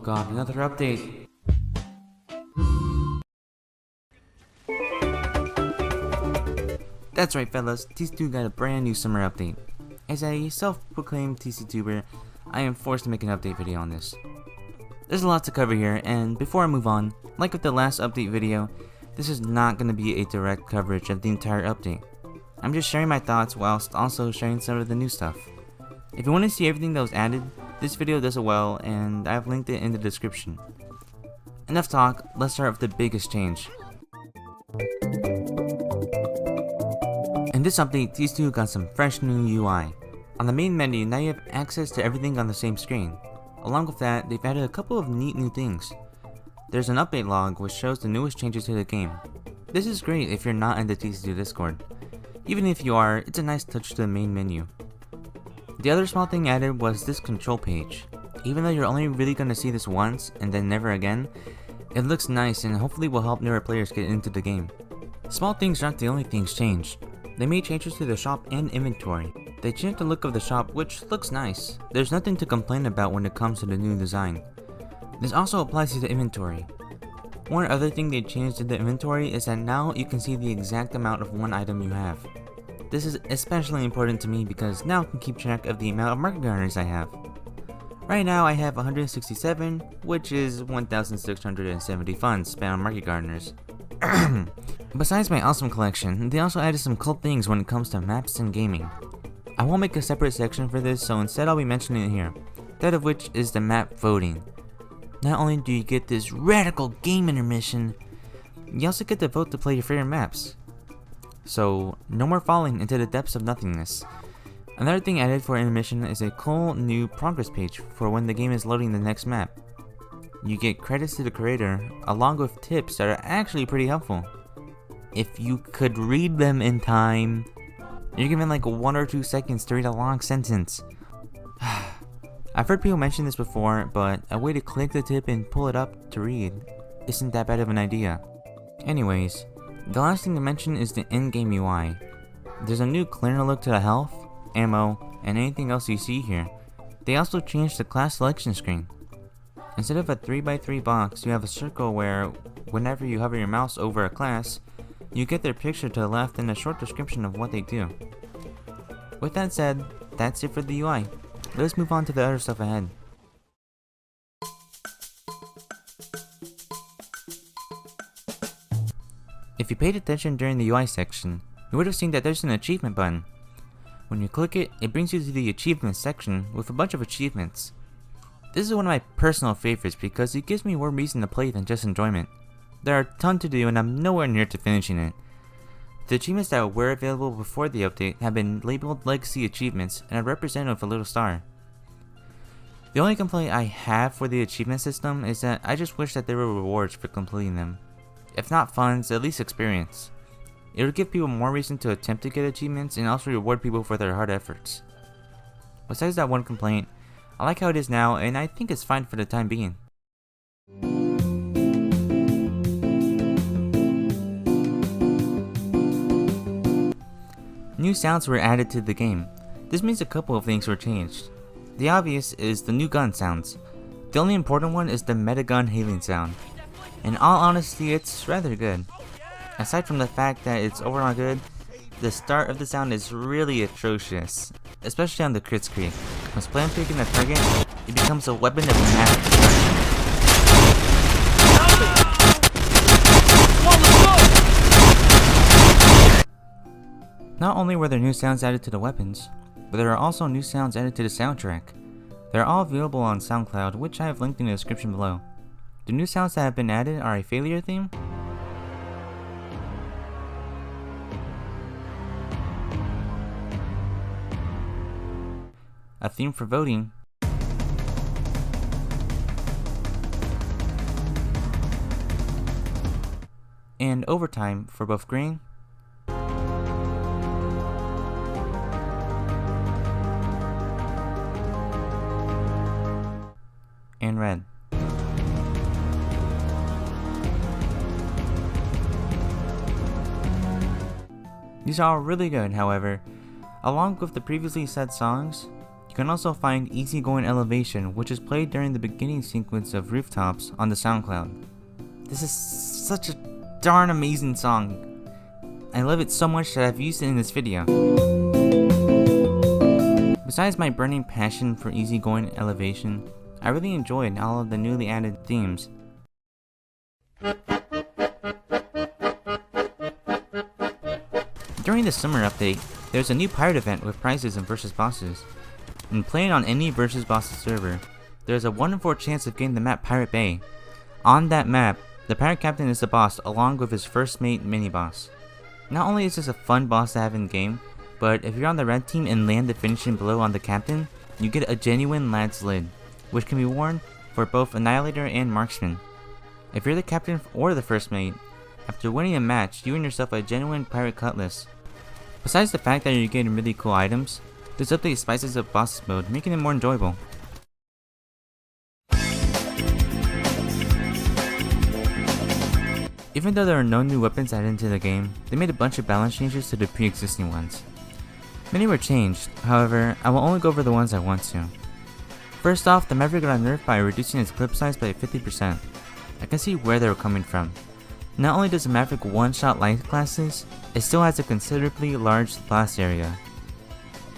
god, another update. That's right fellas, Tc2 got a brand new summer update. As a self-proclaimed TC2er, I am forced to make an update video on this. There's a lot to cover here, and before I move on, like with the last update video, this is not going to be a direct coverage of the entire update. I'm just sharing my thoughts whilst also sharing some of the new stuff. If you want to see everything that was added, this video does it well, and I've linked it in the description. Enough talk, let's start with the biggest change. In this update, Tc2 got some fresh new UI. On the main menu, now you have access to everything on the same screen. Along with that, they've added a couple of neat new things. There's an update log which shows the newest changes to the game. This is great if you're not in the Tc2 Discord. Even if you are, it's a nice touch to the main menu. The other small thing added was this control page. Even though you're only really going to see this once and then never again, it looks nice and hopefully will help newer players get into the game. Small things aren't the only things changed. They made changes to the shop and inventory. They changed the look of the shop, which looks nice. There's nothing to complain about when it comes to the new design. This also applies to the inventory. One other thing they changed in the inventory is that now you can see the exact amount of one item you have. This is especially important to me because now I can keep track of the amount of market garners I have. Right now I have 167, which is 1,670 funds spent on market gardeners. Besides my awesome collection, they also added some cool things when it comes to maps and gaming. I won't make a separate section for this, so instead I'll be mentioning it here, that of which is the map voting. Not only do you get this radical game intermission, you also get to vote to play your favorite maps. So, no more falling into the depths of nothingness. Another thing added for intermission is a cool new progress page for when the game is loading the next map. You get credits to the creator, along with tips that are actually pretty helpful. If you could read them in time, you're given like 1 or 2 seconds to read a long sentence. I've heard people mention this before, but a way to click the tip and pull it up to read isn't that bad of an idea. Anyways, the last thing to mention is the in-game UI. There's a new cleaner look to the health, ammo, and anything else you see here. They also changed the class selection screen. Instead of a 3x3 box, you have a circle where, whenever you hover your mouse over a class, you get their picture to the left and a short description of what they do. With that said, that's it for the UI. Let's move on to the other stuff ahead. If you paid attention during the UI section, you would have seen that there's an achievement button. When you click it, it brings you to the achievements section with a bunch of achievements. This is one of my personal favorites because it gives me more reason to play than just enjoyment. There are a ton to do and I'm nowhere near to finishing it. The achievements that were available before the update have been labeled legacy achievements and are represented with a little star. The only complaint I have for the achievement system is that I just wish that there were rewards for completing them. If not funds, at least experience. It would give people more reason to attempt to get achievements and also reward people for their hard efforts. Besides that one complaint, I like how it is now and I think it's fine for the time being. New sounds were added to the game. This means a couple of things were changed. The obvious is the new gun sounds. The only important one is the meta gun hailing sound. In all honesty, it's rather good. Aside from the fact that it's overall good, the start of the sound is really atrocious, especially on the crit streak. When spam picking a target, it becomes a weapon of mass destruction. Not only were there new sounds added to the weapons, but there are also new sounds added to the soundtrack. They are all available on SoundCloud, which I have linked in the description below. The new sounds that have been added are a failure theme, a theme for voting, and overtime for both green and red. These are all really good, however. Along with the previously said songs, you can also find Easygoing Elevation, which is played during the beginning sequence of Rooftops on the SoundCloud. This is such a darn amazing song. I love it so much that I've used it in this video. Besides my burning passion for Easygoing Elevation, I really enjoyed all of the newly added themes. During the summer update, there's a new pirate event with prizes and versus bosses. When playing on any versus bosses server, there's a 1 in 4 chance of getting the map Pirate Bay. On that map, the pirate captain is the boss along with his first mate mini-boss. Not only is this a fun boss to have in game, but if you're on the red team and land the finishing blow on the captain, you get a genuine lad's lid, which can be worn for both Annihilator and Marksman. If you're the captain or the first mate, after winning a match, you earn yourself a genuine pirate cutlass. Besides the fact that you're getting really cool items, this update spices up bosses mode, making it more enjoyable. Even though there are no new weapons added into the game, they made a bunch of balance changes to the pre-existing ones. Many were changed, however, I will only go over the ones I want to. First off, the Maverick got nerfed by reducing its clip size by 50%. I can see where they were coming from. Not only does the Maverick one-shot light classes, it still has a considerably large blast area.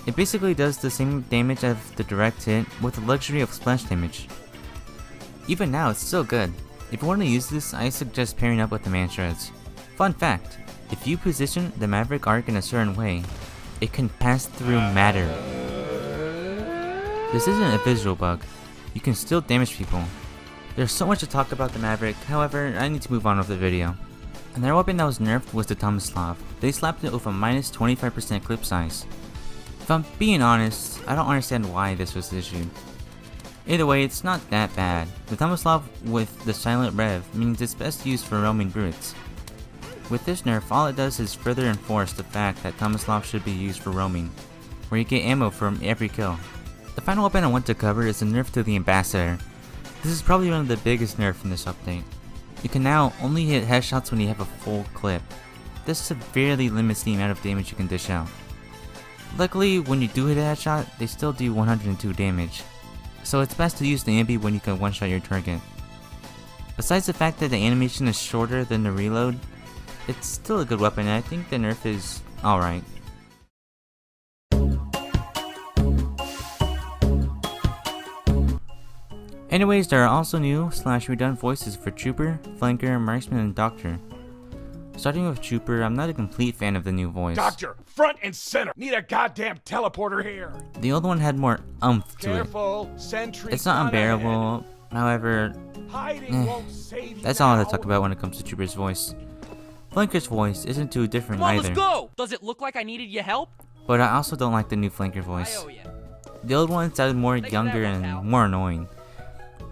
It basically does the same damage as the direct hit with the luxury of splash damage. Even now, it's still good. If you want to use this, I suggest pairing up with the Man Shreds. Fun fact, if you position the Maverick arc in a certain way, it can pass through matter. This isn't a visual bug, you can still damage people. There's so much to talk about the Maverick, however, I need to move on with the video. Another weapon that was nerfed was the Tomislav. They slapped it with a minus 25% clip size. If I'm being honest, I don't understand why this was issued. Either way, it's not that bad. The Tomislav with the silent rev means it's best used for roaming brutes. With this nerf, all it does is further enforce the fact that Tomislav should be used for roaming, where you get ammo from every kill. The final weapon I want to cover is the nerf to the Ambassador. This is probably one of the biggest nerfs in this update. You can now only hit headshots when you have a full clip. This severely limits the amount of damage you can dish out. Luckily, when you do hit a headshot, they still do 102 damage. So it's best to use the ambi when you can one-shot your target. Besides the fact that the animation is shorter than the reload, it's still a good weapon and I think the nerf is alright. Anyways, there are also new / redone voices for Trooper, Flanker, Marksman, and Doctor. Starting with Trooper, I'm not a complete fan of the new voice. Doctor, front and center! Need a goddamn teleporter here! The old one had more oomph to Careful, sentry. It's not unbearable, however, Hiding won't save you that's all I have now. to talk about when it comes to Trooper's voice. Flanker's voice isn't too different Come on, either, let's go! Does it look like I needed your help? but I also don't like the new Flanker I voice. owe ya. The old one sounded more Thanks for younger that, and pal. more annoying,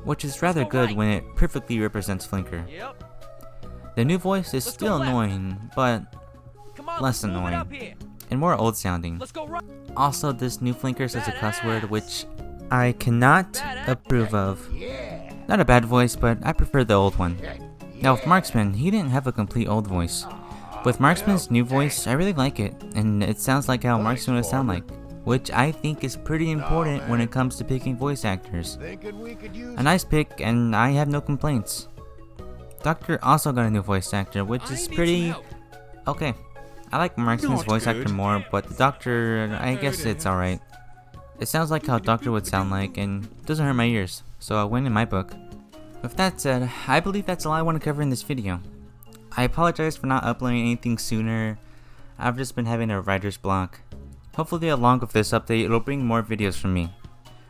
which is rather go good right. when it perfectly represents Flanker. Yep. The new voice is Let's still go left. annoying, but Come on, less let's move it up annoying here. and more old sounding. Let's go right. Also, this new Flanker says a cuss word Badass. which I cannot Badass. approve of. Yeah. Not a bad voice, but I prefer the old one. Now with Marksman, he didn't have a complete old voice. With Marksman's new voice, I really like it, and it sounds like how Marksman would sound like, which I think is pretty important when it comes to picking voice actors. A nice pick, and I have no complaints. Doctor also got a new voice actor, which I is need pretty some help. okay. I like Marksman's Not voice good. actor more, but the Doctor, I guess it's alright. It sounds like how Doctor would sound like, and doesn't hurt my ears, so I win in my book. With that said, I believe that's all I want to cover in this video. I apologize for not uploading anything sooner. I've just been having a writer's block. Hopefully along with this update, it'll bring more videos from me.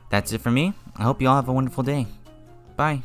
That's it for me. I hope you all have a wonderful day. Bye.